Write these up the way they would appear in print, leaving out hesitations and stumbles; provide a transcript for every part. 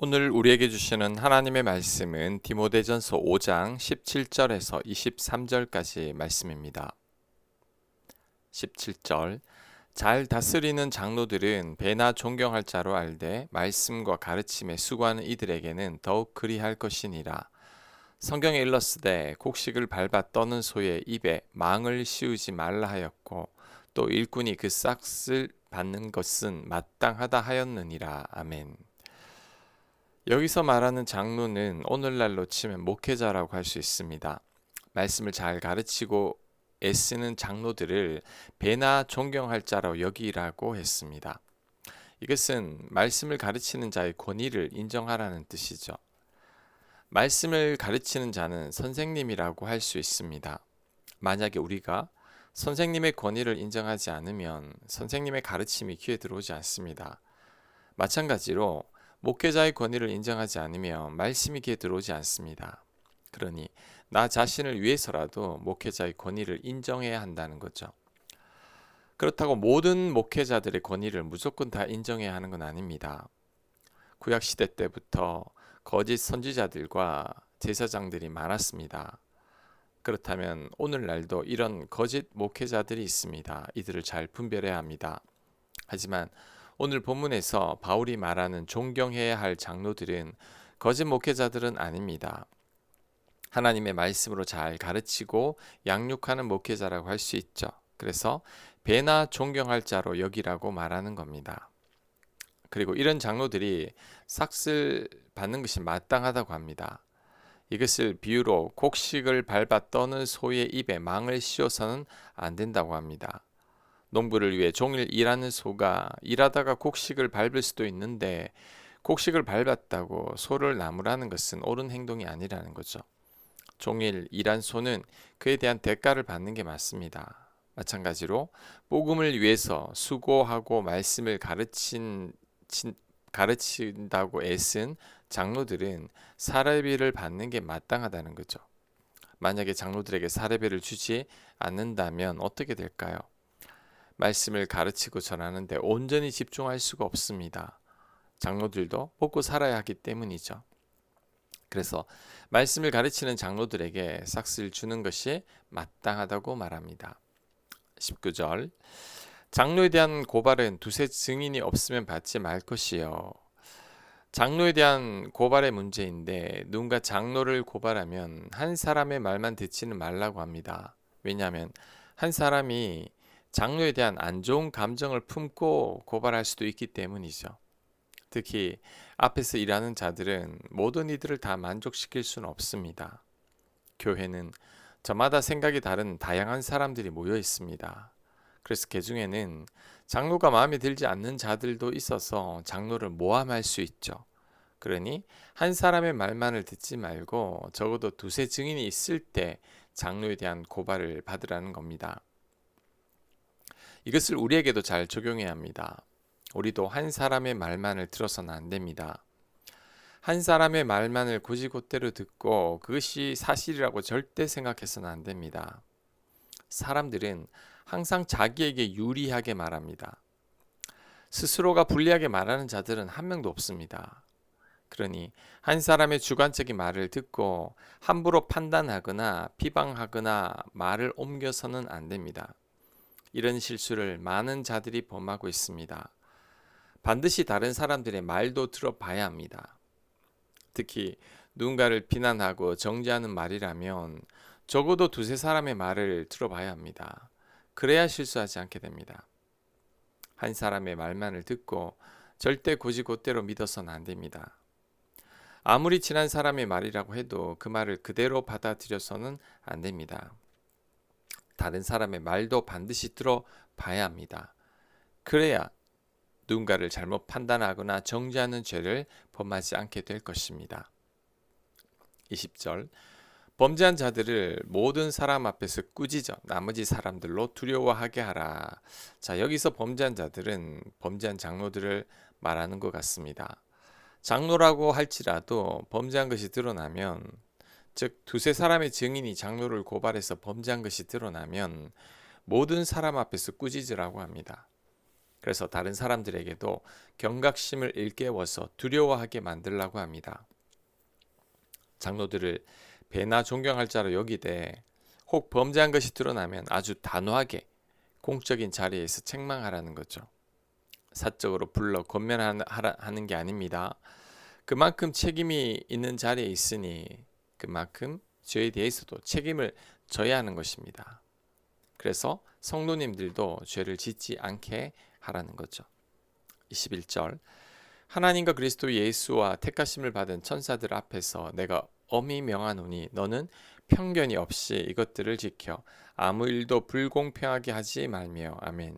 오늘 우리에게 주시는 하나님의 말씀은 디모데전서 5장 17절에서 23절까지 말씀입니다. 17절 잘 다스리는 장로들은 배나 존경할 자로 알되 말씀과 가르침에 수고하는 이들에게는 더욱 그리할 것이니라. 성경에 일렀으되 곡식을 밟아 떠는 소의 입에 망을 씌우지 말라 하였고 또 일꾼이 그 싹을 받는 것은 마땅하다 하였느니라. 아멘. 여기서 말하는 장로는 오늘날로 치면 목회자라고 할 수 있습니다. 말씀을 잘 가르치고 애쓰는 장로들을 배나 존경할 자로 여기라고 했습니다. 이것은 말씀을 가르치는 자의 권위를 인정하라는 뜻이죠. 말씀을 가르치는 자는 선생님이라고 할 수 있습니다. 만약에 우리가 선생님의 권위를 인정하지 않으면 선생님의 가르침이 귀에 들어오지 않습니다. 마찬가지로 목회자의 권위를 인정하지 않으면 말씀이 귀에 들어오지 않습니다. 그러니 나 자신을 위해서라도 목회자의 권위를 인정해야 한다는 거죠. 그렇다고 모든 목회자들의 권위를 무조건 다 인정해야 하는 건 아닙니다. 구약시대 때부터 거짓 선지자들과 제사장들이 많았습니다. 그렇다면 오늘날도 이런 거짓 목회자들이 있습니다. 이들을 잘 분별해야 합니다. 하지만 오늘 본문에서 바울이 말하는 존경해야 할 장로들은 거짓 목회자들은 아닙니다. 하나님의 말씀으로 잘 가르치고 양육하는 목회자라고 할 수 있죠. 그래서 배나 존경할 자로 여기라고 말하는 겁니다. 그리고 이런 장로들이 삭슬 받는 것이 마땅하다고 합니다. 이것을 비유로 곡식을 밟아 떠는 소의 입에 망을 씌워서는 안 된다고 합니다. 농부를 위해 종일 일하는 소가 일하다가 곡식을 밟을 수도 있는데 곡식을 밟았다고 소를 나무라는 것은 옳은 행동이 아니라는 거죠. 종일 일한 소는 그에 대한 대가를 받는 게 맞습니다. 마찬가지로 복음을 위해서 수고하고 말씀을 가르친다고 애쓴 장로들은 사례비를 받는 게 마땅하다는 거죠. 만약에 장로들에게 사례비를 주지 않는다면 어떻게 될까요? 말씀을 가르치고 전하는데 온전히 집중할 수가 없습니다. 장로들도 먹고 살아야 하기 때문이죠. 그래서 말씀을 가르치는 장로들에게 삭스를 주는 것이 마땅하다고 말합니다. 19절 장로에 대한 고발은 두세 증인이 없으면 받지 말 것이요. 장로에 대한 고발의 문제인데 누군가 장로를 고발하면 한 사람의 말만 듣지는 말라고 합니다. 왜냐하면 한 사람이 장로에 대한 안 좋은 감정을 품고 고발할 수도 있기 때문이죠. 특히 앞에서 일하는 자들은 모든 이들을 다 만족시킬 수는 없습니다. 교회는 저마다 생각이 다른 다양한 사람들이 모여 있습니다. 그래서 그 중에는 장로가 마음에 들지 않는 자들도 있어서 장로를 모함할 수 있죠. 그러니 한 사람의 말만을 듣지 말고 적어도 두세 증인이 있을 때 장로에 대한 고발을 받으라는 겁니다. 이것을 우리에게도 잘 적용해야 합니다. 우리도 한 사람의 말만을 들어서는 안 됩니다. 한 사람의 말만을 곧이곧대로 듣고 그것이 사실이라고 절대 생각해서는 안 됩니다. 사람들은 항상 자기에게 유리하게 말합니다. 스스로가 불리하게 말하는 자들은 한 명도 없습니다. 그러니 한 사람의 주관적인 말을 듣고 함부로 판단하거나 비방하거나 말을 옮겨서는 안 됩니다. 이런 실수를 많은 자들이 범하고 있습니다. 반드시 다른 사람들의 말도 들어봐야 합니다. 특히 누군가를 비난하고 정죄하는 말이라면 적어도 두세 사람의 말을 들어봐야 합니다. 그래야 실수하지 않게 됩니다. 한 사람의 말만을 듣고 절대 곧이곧대로 믿어서는 안 됩니다. 아무리 친한 사람의 말이라고 해도 그 말을 그대로 받아들여서는 안 됩니다. 다른 사람의 말도 반드시 들어봐야 합니다. 그래야 누군가를 잘못 판단하거나 정죄하는 죄를 범하지 않게 될 것입니다. 20절 범죄한 자들을 모든 사람 앞에서 꾸짖어 나머지 사람들로 두려워하게 하라. 자, 여기서 범죄한 자들은 범죄한 장로들을 말하는 것 같습니다. 장로라고 할지라도 범죄한 것이 드러나면, 즉 두세 사람의 증인이 장로를 고발해서 범죄한 것이 드러나면 모든 사람 앞에서 꾸짖으라고 합니다. 그래서 다른 사람들에게도 경각심을 일깨워서 두려워하게 만들라고 합니다. 장로들을 배나 존경할 자로 여기되 혹 범죄한 것이 드러나면 아주 단호하게 공적인 자리에서 책망하라는 거죠. 사적으로 불러 권면하는 게 아닙니다. 그만큼 책임이 있는 자리에 있으니 그만큼 죄에 대해서도 책임을 져야 하는 것입니다. 그래서 성도님들도 죄를 짓지 않게 하라는 거죠. 21절 하나님과 그리스도 예수와 택하심을 받은 천사들 앞에서 내가 엄히 명하노니 너는 편견이 없이 이것들을 지켜 아무 일도 불공평하게 하지 말며. 아멘.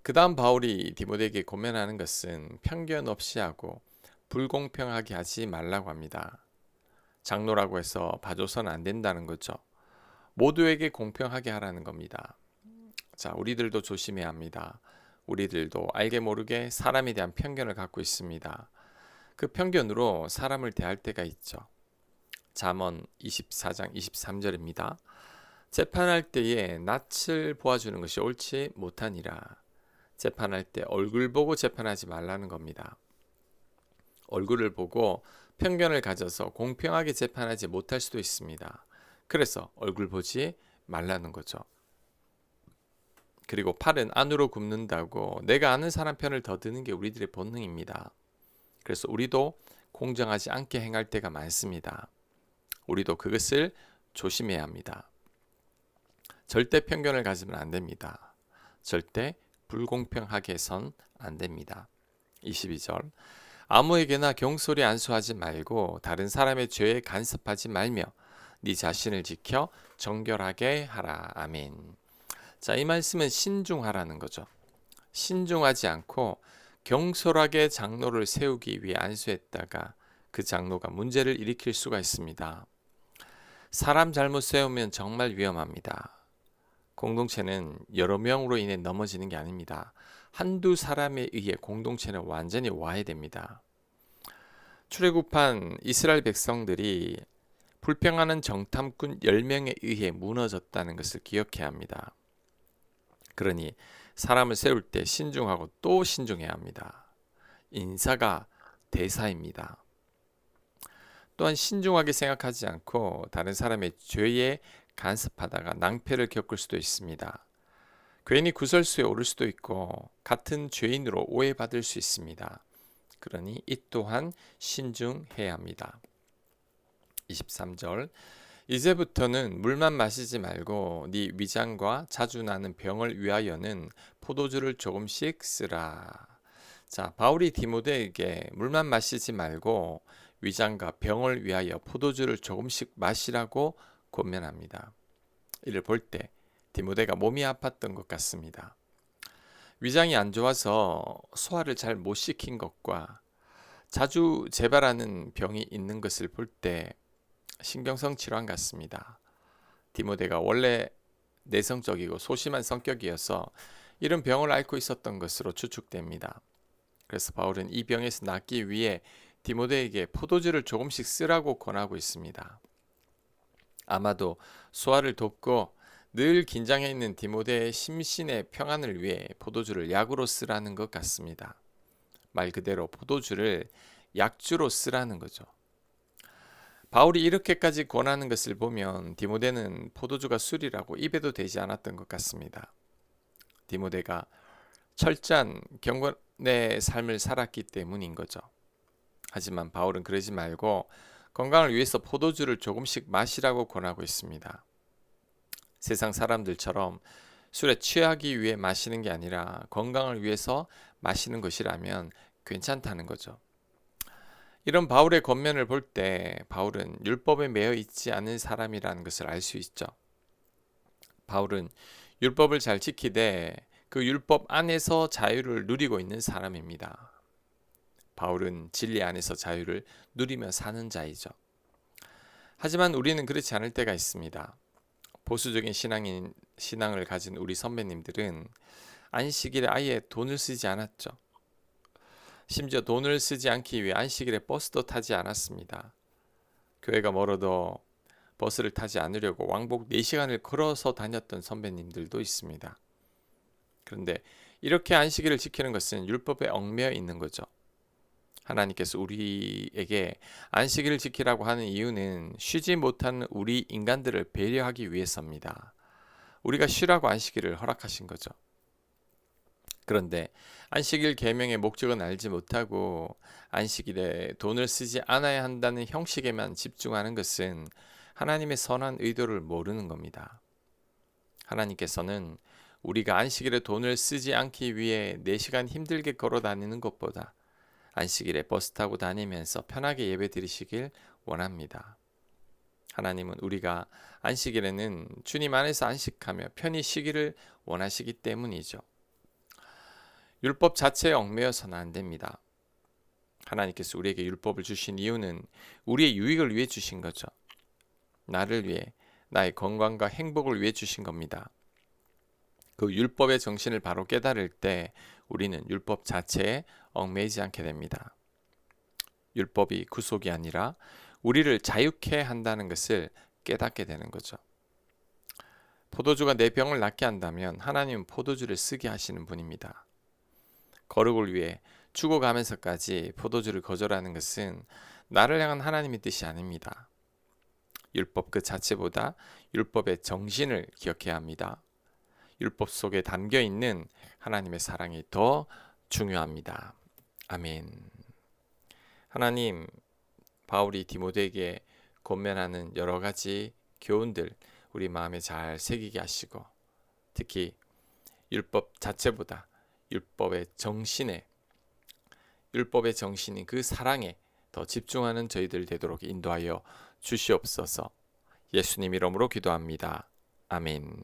그 다음 바울이 디모데에게 권면하는 것은 편견 없이 하고 불공평하게 하지 말라고 합니다. 장로라고 해서 봐줘서는 안 된다는 거죠. 모두에게 공평하게 하라는 겁니다. 자, 우리들도 조심해야 합니다. 우리들도 알게 모르게 사람에 대한 편견을 갖고 있습니다. 그 편견으로 사람을 대할 때가 있죠. 잠언 24장 23절입니다. 재판할 때에 낯을 보아주는 것이 옳지 못하니라. 재판할 때 얼굴 보고 재판하지 말라는 겁니다. 얼굴을 보고 편견을 가져서 공평하게 재판하지 못할 수도 있습니다. 그래서 얼굴 보지 말라는 거죠. 그리고 팔은 안으로 굽는다고 내가 아는 사람 편을 더 드는 게 우리들의 본능입니다. 그래서 우리도 공정하지 않게 행할 때가 많습니다. 우리도 그것을 조심해야 합니다. 절대 편견을 가지면 안 됩니다. 절대 불공평하게 해선 안 됩니다. 22절 아무에게나 경솔히 안수하지 말고 다른 사람의 죄에 간섭하지 말며 네 자신을 지켜 정결하게 하라. 아멘. 자, 이 말씀은 신중하라는 거죠. 신중하지 않고 경솔하게 장로를 세우기 위해 안수했다가 그 장로가 문제를 일으킬 수가 있습니다. 사람 잘못 세우면 정말 위험합니다. 공동체는 여러 명으로 인해 넘어지는 게 아닙니다. 한두 사람에 의해 공동체는 완전히 와해됩니다. 출애굽한 이스라엘 백성들이 불평하는 정탐꾼 10명에 의해 무너졌다는 것을 기억해야 합니다. 그러니 사람을 세울 때 신중하고 또 신중해야 합니다. 인사가 대사입니다. 또한 신중하게 생각하지 않고 다른 사람의 죄에 간섭하다가 낭패를 겪을 수도 있습니다. 괜히 구설수에 오를 수도 있고 같은 죄인으로 오해받을 수 있습니다. 그러니 이 또한 신중해야 합니다. 23절 이제부터는 물만 마시지 말고 네 위장과 자주 나는 병을 위하여는 포도주를 조금씩 쓰라. 자, 바울이 디모데에게 물만 마시지 말고 위장과 병을 위하여 포도주를 조금씩 마시라고 권면합니다. 이를 볼 때 디모데가 몸이 아팠던 것 같습니다. 위장이 안 좋아서 소화를 잘 못 시킨 것과 자주 재발하는 병이 있는 것을 볼 때 신경성 질환 같습니다. 디모데가 원래 내성적이고 소심한 성격이어서 이런 병을 앓고 있었던 것으로 추측됩니다. 그래서 바울은 이 병에서 낫기 위해 디모데에게 포도주를 조금씩 쓰라고 권하고 있습니다. 아마도 소화를 돕고 늘 긴장해 있는 디모데의 심신의 평안을 위해 포도주를 약으로 쓰라는 것 같습니다. 말 그대로 포도주를 약주로 쓰라는 거죠. 바울이 이렇게까지 권하는 것을 보면 디모데는 포도주가 술이라고 입에도 대지 않았던 것 같습니다. 디모데가 철저한 경건의 삶을 살았기 때문인 거죠. 하지만 바울은 그러지 말고 건강을 위해서 포도주를 조금씩 마시라고 권하고 있습니다. 세상 사람들처럼 술에 취하기 위해 마시는 게 아니라 건강을 위해서 마시는 것이라면 괜찮다는 거죠. 이런 바울의 권면을 볼 때 바울은 율법에 매여 있지 않은 사람이라는 것을 알 수 있죠. 바울은 율법을 잘 지키되 그 율법 안에서 자유를 누리고 있는 사람입니다. 바울은 진리 안에서 자유를 누리며 사는 자이죠. 하지만 우리는 그렇지 않을 때가 있습니다. 보수적인 신앙을 가진 우리 선배님들은 안식일에 아예 돈을 쓰지 않았죠. 심지어 돈을 쓰지 않기 위해 안식일에 버스도 타지 않았습니다. 교회가 멀어도 버스를 타지 않으려고 왕복 4시간을 걸어서 다녔던 선배님들도 있습니다. 그런데 이렇게 안식일을 지키는 것은 율법에 얽매여 있는 거죠. 하나님께서 우리에게 안식일을 지키라고 하는 이유는 쉬지 못하는 우리 인간들을 배려하기 위해서입니다. 우리가 쉬라고 안식일을 허락하신 거죠. 그런데 안식일 계명의 목적은 알지 못하고 안식일에 돈을 쓰지 않아야 한다는 형식에만 집중하는 것은 하나님의 선한 의도를 모르는 겁니다. 하나님께서는 우리가 안식일에 돈을 쓰지 않기 위해 4시간 힘들게 걸어 다니는 것보다 안식일에 버스 타고 다니면서 편하게 예배 드리시길 원합니다. 하나님은 우리가 안식일에는 주님 안에서 안식하며 편히 쉬기를 원하시기 때문이죠. 율법 자체에 얽매여서는 안 됩니다. 하나님께서 우리에게 율법을 주신 이유는 우리의 유익을 위해 주신 거죠. 나를 위해, 나의 건강과 행복을 위해 주신 겁니다. 그 율법의 정신을 바로 깨달을 때 우리는 율법 자체에 얽매이지 않게 됩니다. 율법이 구속이 아니라 우리를 자유케 한다는 것을 깨닫게 되는 거죠. 포도주가 내 병을 낫게 한다면 하나님은 포도주를 쓰게 하시는 분입니다. 거룩을 위해 죽어가면서까지 포도주를 거절하는 것은 나를 향한 하나님의 뜻이 아닙니다. 율법 그 자체보다 율법의 정신을 기억해야 합니다. 율법 속에 담겨 있는 하나님의 사랑이 더 중요합니다. 아멘. 하나님, 바울이 디모데에게 권면하는 여러 가지 교훈들 우리 마음에 잘 새기게 하시고, 특히 율법 자체보다 율법의 정신인 그 사랑에 더 집중하는 저희들 되도록 인도하여 주시옵소서. 예수님 이름으로 기도합니다. 아멘.